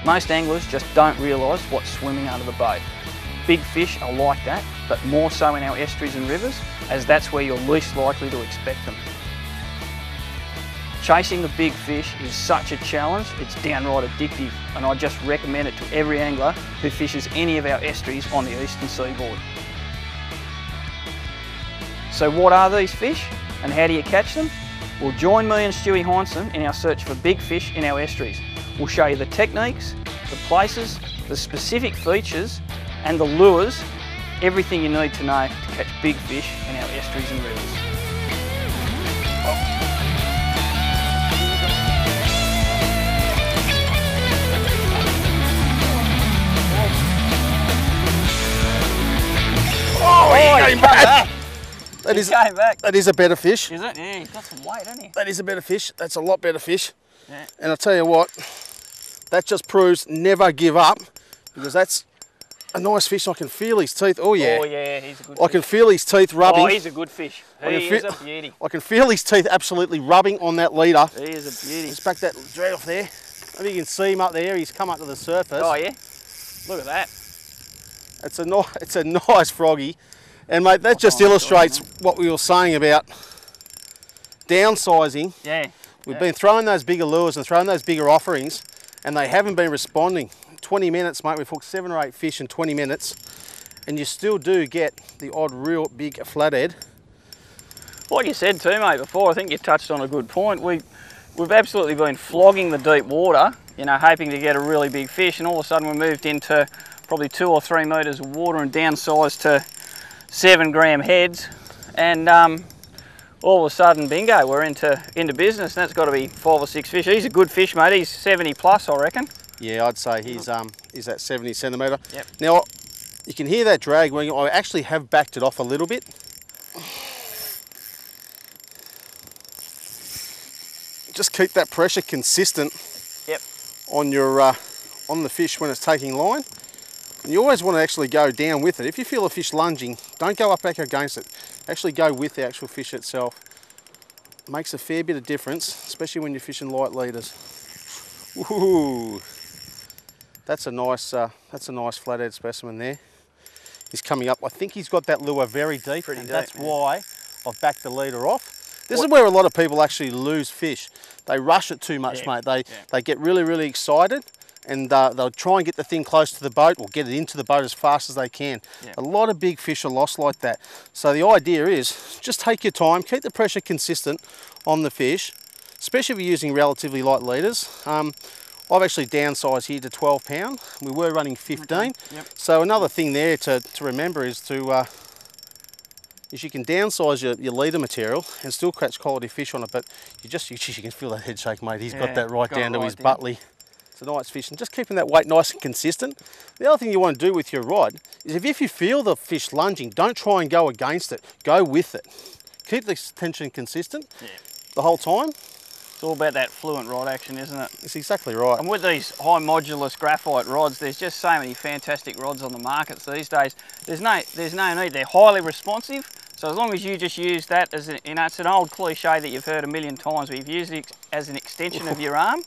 Most anglers just don't realise what's swimming under the boat. Big fish are like that, but more so in our estuaries and rivers, as that's where you're least likely to expect them. Chasing the big fish is such a challenge, it's downright addictive, and I just recommend it to every angler who fishes any of our estuaries on the eastern seaboard. So what are these fish, and how do you catch them? Well, join me and Stewie Heinsohn in our search for big fish in our estuaries. We'll show you the techniques, the places, the specific features, and the lures, everything you need to know to catch big fish in our estuaries and rivers. Oh, he came back! Came back. That is a better fish. Is it? Yeah, he's got some weight, hasn't he? That is a better fish. That's a lot better fish. Yeah. And I'll tell you what, that just proves never give up, because that's a nice fish. I can feel his teeth. Oh yeah. Oh yeah, he's a good I fish. can feel his teeth rubbing. Oh, he's a good fish. He is a beauty. I can feel his teeth absolutely rubbing on that leader. He is a beauty. Let's back that drag off there. Maybe you can see him up there. He's come up to the surface. Oh yeah. Look at that. It's a nice froggy. And mate, that just illustrates what we were saying about downsizing. Yeah. We've been throwing those bigger lures and throwing those bigger offerings, and they haven't been responding. 20 minutes, mate, we've hooked 7 or 8 fish in 20 minutes, and you still do get the odd real big flathead. Like you said too, mate, before, I think you touched on a good point. We've absolutely been flogging the deep water, you know, hoping to get a really big fish, and all of a sudden we moved into probably 2 or 3 metres of water and downsized to 7-gram heads, and all of a sudden, bingo, we're into business, and that's got to be 5 or 6 fish. He's a good fish, mate. He's 70 plus, I reckon. Yeah, I'd say he's that 70 centimetre. Yep. Now, you can hear that drag when I actually have backed it off a little bit. Just keep that pressure consistent. Yep. On your on the fish when it's taking line. And you always want to actually go down with it. If you feel a fish lunging, don't go up back against it. Actually go with the actual fish itself. It makes a fair bit of difference, especially when you're fishing light leaders. Woohoo! That's a nice flathead specimen there. He's coming up. I think he's got that lure very deep, and that's why I've backed the leader off. This is where a lot of people actually lose fish. They rush it too much, mate. They get really, really excited, and they'll try and get the thing close to the boat or get it into the boat as fast as they can. Yeah. A lot of big fish are lost like that. So the idea is just take your time, keep the pressure consistent on the fish, especially if you're using relatively light leaders. I've actually downsized here to 12 pound. We were running 15. Okay. Yep. So another thing there to remember is you can downsize your leader material and still catch quality fish on it, but you can feel that head shake, mate. He's got that right down to his buttly. It's a nice fish, and just keeping that weight nice and consistent. The other thing you want to do with your rod is if you feel the fish lunging, don't try and go against it. Go with it. Keep the tension consistent the whole time. It's all about that fluent rod action, isn't it? It's exactly right. And with these high modulus graphite rods, there's just so many fantastic rods on the markets these days. There's no need. They're highly responsive. So as long as you just use that as it's an old cliche that you've heard a million times, but you've used it as an extension of your arm,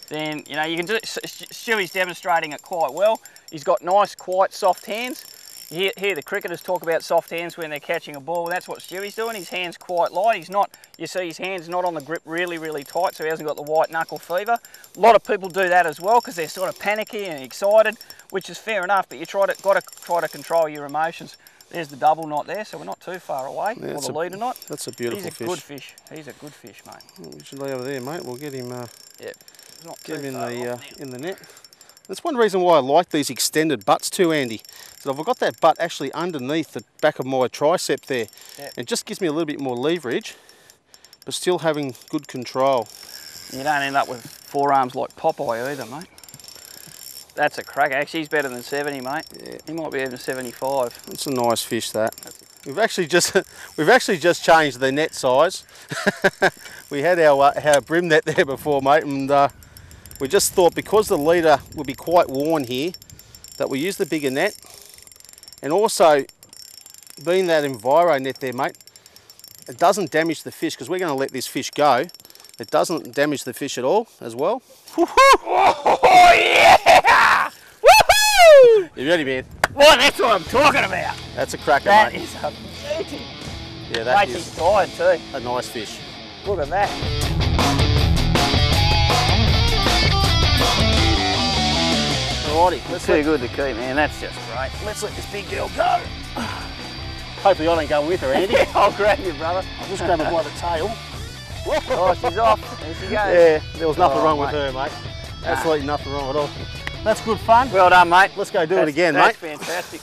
then you can do it. Stewie's demonstrating it quite well. He's got nice, quiet, soft hands. You hear the cricketers talk about soft hands when they're catching a ball. That's what Stewie's doing. His hand's quite light. He's not. You see his hand's not on the grip really, really tight, so he hasn't got the white knuckle fever. A lot of people do that as well because they're sort of panicky and excited, which is fair enough. But you got to try to control your emotions. There's the double knot there, so we're not too far away. Yeah, or the leader knot. That's a beautiful fish. He's a good fish. He's a good fish, mate. We should lay over there, mate. We'll get him. Yeah. Get him in the net. That's one reason why I like these extended butts too, Andy. So I've got that butt actually underneath the back of my tricep there. Yep. It just gives me a little bit more leverage, but still having good control. You don't end up with forearms like Popeye either, mate. That's a cracker. Actually, he's better than 70, mate. Yeah. He might be even 75. It's a nice fish, that. We've actually just changed the net size. We had our brim net there before, mate, and we just thought because the leader would be quite worn here, that we use the bigger net. And also, being that Enviro net there, mate, it doesn't damage the fish because we're going to let this fish go. It doesn't damage the fish at all as well. Oh, yeah! You ready, man? Well, that's what I'm talking about. That's a cracker, That mate. is a beauty. Yeah, that Mate, is he's tired too. a nice fish. Look at that. Alrighty, let's Too good to keep, man. That's just great. let's let this big girl go. Hopefully I don't go with her, Andy. I'll grab you, brother. I'll just grab her by the tail. Oh, she's off. There she goes. Yeah, there was nothing Oh, wrong with mate. her, mate. Absolutely nothing wrong at all. That's good fun. Well done, mate. Let's go do it again, That's mate. fantastic.